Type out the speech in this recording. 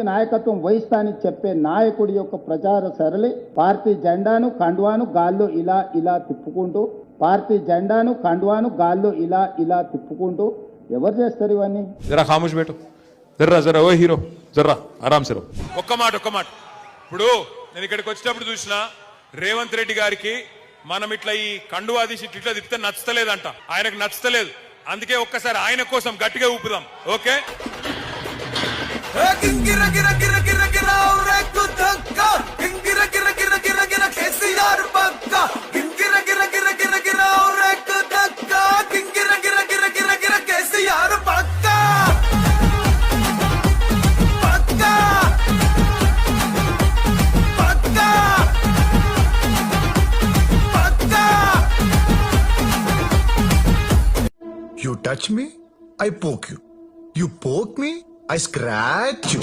నాయకత్వం వహిస్తానని చెప్పే నాయకుడి యొక్క ప్రచార సరళి పార్టీ జెండాను కండువాను గాల్లో ఇలా ఇలా తిప్పుకుంటూ పార్టీ జెండాను కండువాను గాల్లో ఇలా ఇలా తిప్పుకుంటూ ఎవరు చేస్తారు ఇవన్నీ? జరా ఖామోష్ బేటో, జర్రా జరా ఓ హీరో, జర్రా ఆరామ్ సరో. ఒక్క మాట ఇప్పుడు నేను ఇక్కడికి వచ్చేటప్పుడు చూసిన రేవంత్ రెడ్డి గారికి మనం ఇట్లా ఈ కండువా తీసి ఇట్లా తిప్పితే నచ్చలేదంట, ఆయనకు నచ్చలేదు. అందుకే ఒక్కసారి ఆయన కోసం గట్టిగా ఊపుదాం. Okay, You touch me, I poke you. You poke me, I scratch you.